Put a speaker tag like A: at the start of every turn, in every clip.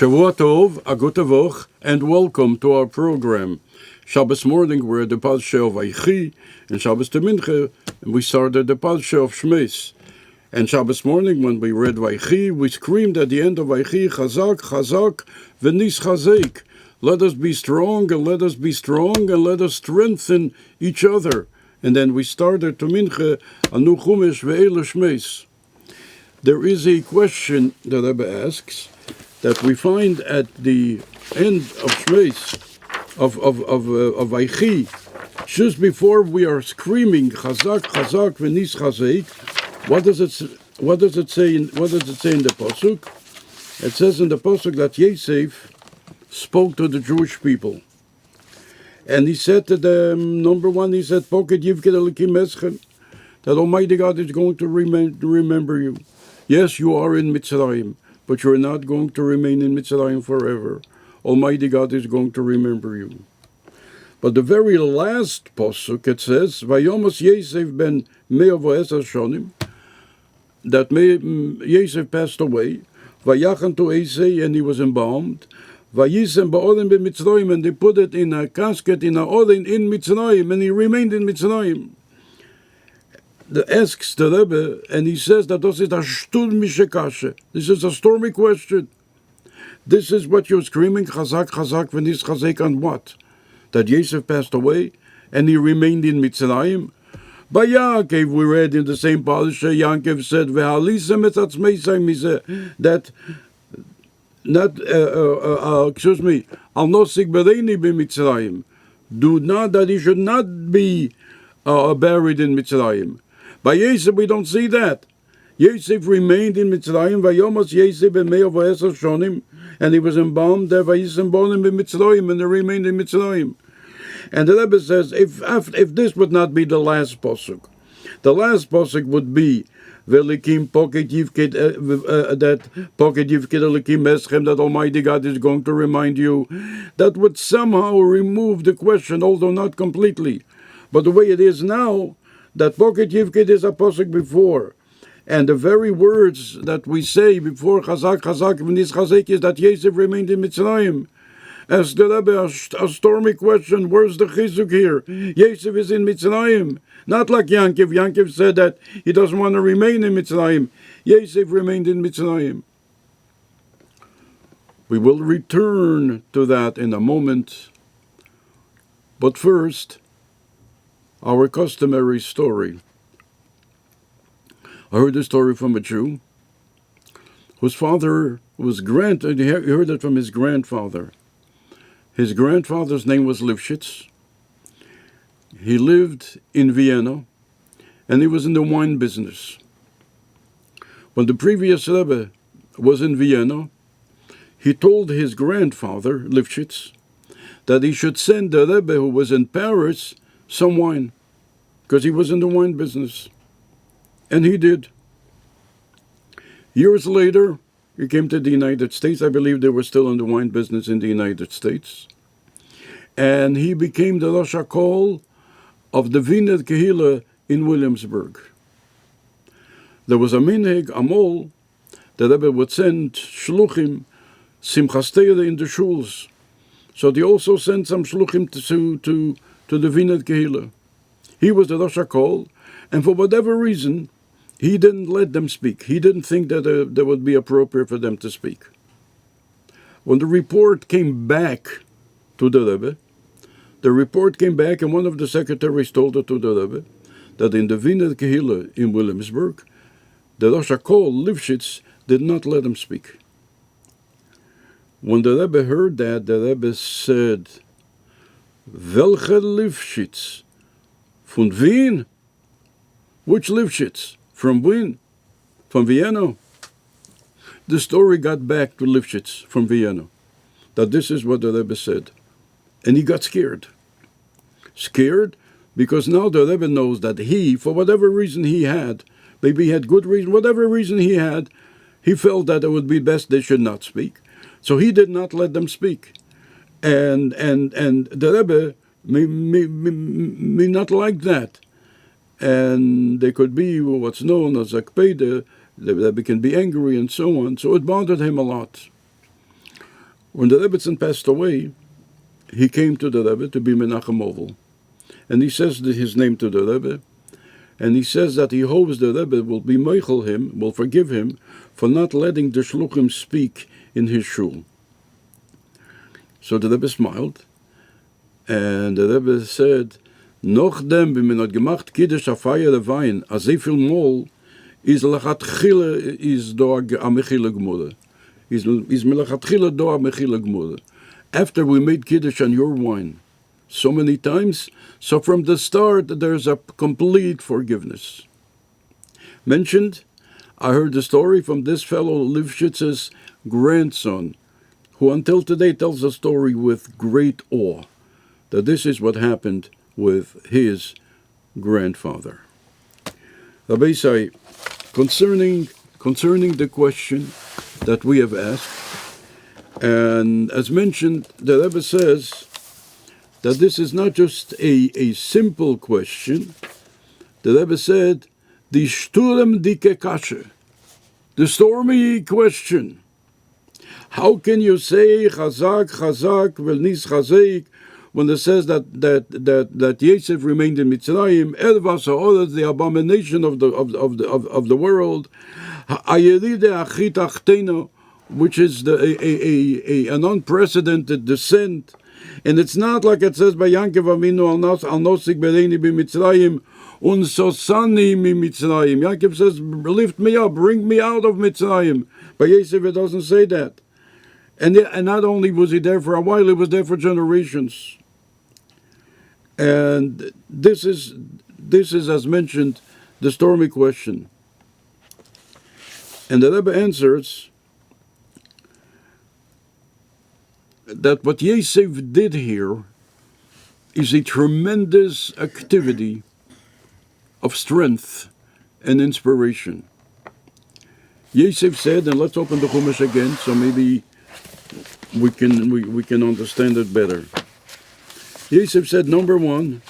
A: Shavua Tov, a gute Woche, and welcome to our program. Shabbos morning we're at the Parsha of Vaychi, and Shabbos to Mincha, and we started the Parsha of Shmeis. And Shabbos morning when we read Vaychi, we screamed at the end of Vaychi, Chazak, Chazak, v'nis chazek. Let us be strong, and let us be strong, and let us strengthen each other. And then we started to Mincha, Anu Chumash ve'elu Shmeis. There is a question that Rebbe asks, that we find at the end of Shmeis, of Vaychi, just before we are screaming Chazak, Chazak, v'nis chazek. What does it say? What does it say in the pasuk? It says in the pasuk that Yosef spoke to the Jewish people, and he said to them, number one, he said, "Poket yivked elikim eschem," that Almighty God is going to remember you. Yes, you are in Mitzrayim, but you're not going to remain in Mitzrayim forever. Almighty God is going to remember you. But the very last pasuk, it says, "Vayomos Yosef ben 110 shonim," that Yosef passed away. Vayachan to Esei, and he was embalmed. Vayisem ba'olim b'Mitzrayim, and they put it in a casket in a olim in Mitzrayim, and he remained in Mitzrayim. The asks the Rebbe, and he says that this is a stürmische Kasche. This is a stormy question. This is what you're screaming, Chazak, Chazak, v'nis chazek, on what? That Yosef passed away, and he remained in Mitzrayim. By Yaakov, we read in the same parasha, Yaakov said, "V'halisem et atzmeisai mizeh," that not, al nosik bereini b'Mitzrayim. Do not, that he should not be buried in Mitzrayim. By Yosef, we don't see that. Yosef remained in Mitzrayim, Vayomos Yosef ben 110 shonim, and he was embalmed there, Vayisem ba'olim b'Mitzrayim, and he remained in Mitzrayim. And the Rebbe says, if this would not be the last pasuk, the last pasuk would be Velikim poket yivked, that poket yivked elikim eschem, that Almighty God is going to remind you. That would somehow remove the question, although not completely. But the way it is now, that poket yivked is a pasuk before, and the very words that we say before Chazak, Chazak, v'nis chazek is that Yosef remained in Mitzrayim. Ask the Rebbe a stormy question, where's the chizuk here? Yosef is in Mitzrayim. Not like Yankov. Yankov said that he doesn't want to remain in Mitzrayim. Yosef remained in Mitzrayim. We will return to that in a moment. But first, our customary story. I heard a story from a Jew whose father was he heard it from his grandfather. His grandfather's name was Lifshitz. He lived in Vienna, and he was in the wine business. When the previous Rebbe was in Vienna, he told his grandfather, Lifshitz, that he should send the Rebbe who was in Paris some wine, because he was in the wine business. And he did. Years later, he came to the United States. I believe they were still in the wine business in the United States. And he became the Rosh HaKol of the Vienna Kehillah in Williamsburg. There was a minhag, amol, the Rebbe would send shluchim, simchas Torah in the shuls. So they also sent some shluchim to the Vienna Kehillah. He was the Rosh HaKol, and for whatever reason, he didn't let them speak. He didn't think that that would be appropriate for them to speak. When the report came back to the Rebbe, the report came back, and one of the secretaries told it to the Rebbe that in the Vienna Kehillah in Williamsburg, the Rosh HaKol, Lifshitz, did not let him speak. When the Rebbe heard that, the Rebbe said, "Welche Lifshitz? Von Wien? Which Lifshitz? From Wien? From Vienna?" The story got back to Lifshitz from Vienna, that this is what the Rebbe said. And he got scared. Scared because now the Rebbe knows that he, for whatever reason he had, maybe he had good reason, whatever reason he had, he felt that it would be best they should not speak. So he did not let them speak. And the Rebbe may not like that. And there could be what's known as akpeda, the Rebbe can be angry and so on. So it bothered him a lot. When the Rebbetzin passed away, he came to the Rebbe to be Menachem Ovel. And he says his name to the Rebbe, and he says that he hopes the Rebbe will be meichel him, will forgive him, for not letting the Shluchim speak in his shul. So the Rebbe smiled, and the Rebbe said, Nochdem, wenn man hat gemacht Kiddush a Feier Wein, a sehr viel Mol, is lechatchile is do a mechile gmure. Is melachatchile do a mechile gmure. After we made Kiddush on your wine so many times, so from the start there's a complete forgiveness. Mentioned, I heard the story from this fellow Lifshitz's grandson, who until today tells the story with great awe, that this is what happened with his grandfather. Rabbi say, concerning the question that we have asked, and as mentioned, the Rebbe says that this is not just a simple question. The Rebbe said, the Sturm dike Kasche, the stormy question. How can you say Chazak, Chazak, vel nis Chazeik, when it says that Yosef remained in Mitzrayim, Ervas ha'oretz, the abomination of the world, ha'ayeride achit achteno, which is an unprecedented descent, and it's not like it says by Yankov Avinu al nosik bereini b'Mitzrayim unsosani mi Mitzrayim. Yankov says, lift me up, bring me out of Mitzrayim. By Yosef it doesn't say that. And not only was he there for a while, he was there for generations. And this is, as mentioned, the stormy question. And the Rebbe answers that what Yosef did here is a tremendous activity of strength and inspiration. Yosef said, and let's open the Chumash again, so maybe we can understand it better. Yosef said, number one,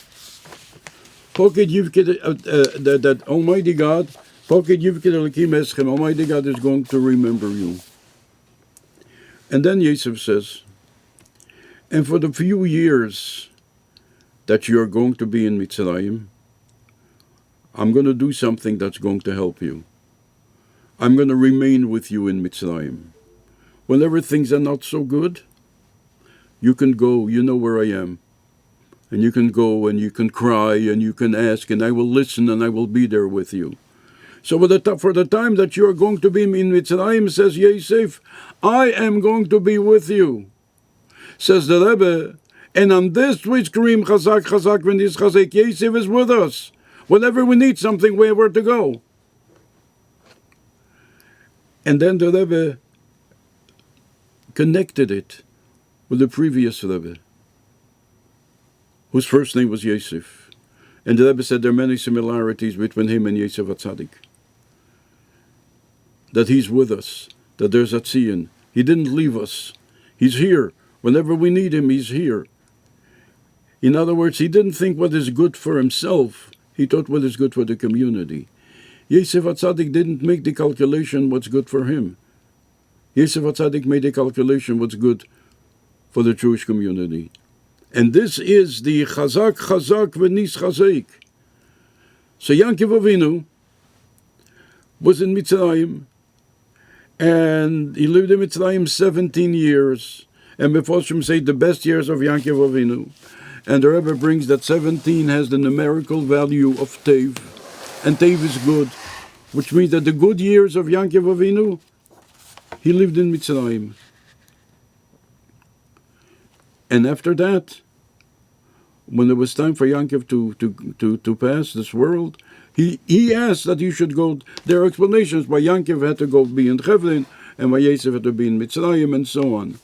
A: that Almighty God, Almighty God is going to remember you. And then Yosef says, and for the few years that you're going to be in Mitzrayim, I'm going to do something that's going to help you. I'm going to remain with you in Mitzrayim. Whenever things are not so good, you can go, you know where I am. And you can go and you can cry and you can ask, and I will listen and I will be there with you. So for the time that you are going to be in Mitzrayim, says Yosef, I am going to be with you. Says the Rebbe, and on this we scream, Chazak, Chazak, v'nis Chazek. Yosef is with us. Whenever we need something, we have where to go. And then the Rebbe connected it with the previous Rebbe, whose first name was Yosef. And the Rebbe said there are many similarities between him and Yosef HaTzadik. That he's with us, that there's a tzion. He didn't leave us. He's here. Whenever we need him, he's here. In other words, he didn't think what is good for himself. He thought what is good for the community. Yosef HaTzadik didn't make the calculation what's good for him. Yosef HaTzadik made a calculation what's good for the Jewish community. And this is the Chazak, Chazak, v'nis Chazeik. So Yankov Avinu was in Mitzrayim, and he lived in Mitzrayim 17 years. And before Shem say the best years of Yankov Avinu. And the Rebbe brings that 17 has the numerical value of Tev, and Tev is good, which means that the good years of Yankov Avinu, he lived in Mitzrayim. And after that, when it was time for Yankov to pass this world, he asked that he should go. There are explanations why Yankov had to go be in Chevron and why Yosef had to be in Mitzrayim and so on.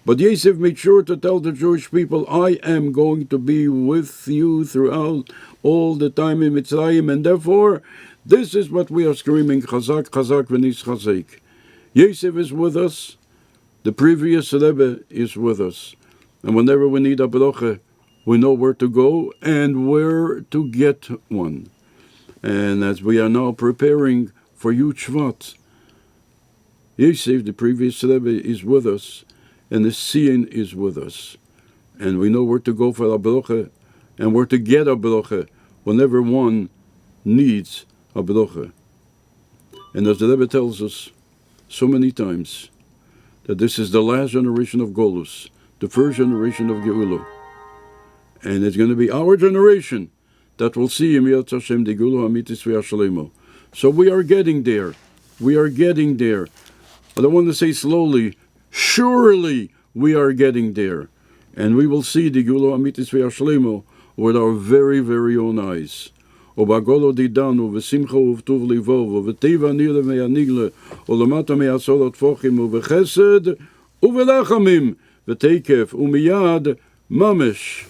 A: But Yosef made sure to tell the Jewish people, I am going to be with you throughout all the time in Mitzrayim, and therefore, this is what we are screaming, Chazak, Chazak, v'nis Chazeik. Yosef is with us, the previous Rebbe is with us. And whenever we need a bracha, we know where to go and where to get one. And as we are now preparing for Yud Shvat, Yosef, the previous Rebbe, is with us. and the seeing is with us. And we know where to go for a bracha and where to get a bracha whenever one needs a bracha. And as the Rebbe tells us so many times, that this is the last generation of Golus, the first generation of Geula. And it's going to be our generation that will see Yemiyat Hashem the Geula Amitis V'Yashalemo. So we are getting there. We are getting there. I don't want to say slowly. Surely we are getting there. And we will see the Geula Amitis V'Yashalemo with our very, very own eyes. ובגולו דידנו, ושמחו ובטוב לבוב, ובטבע נילה ויניגלה, ולמטה מעשורת פוחים, ובחסד, ובלחמים, ותקף, ומיד ממש.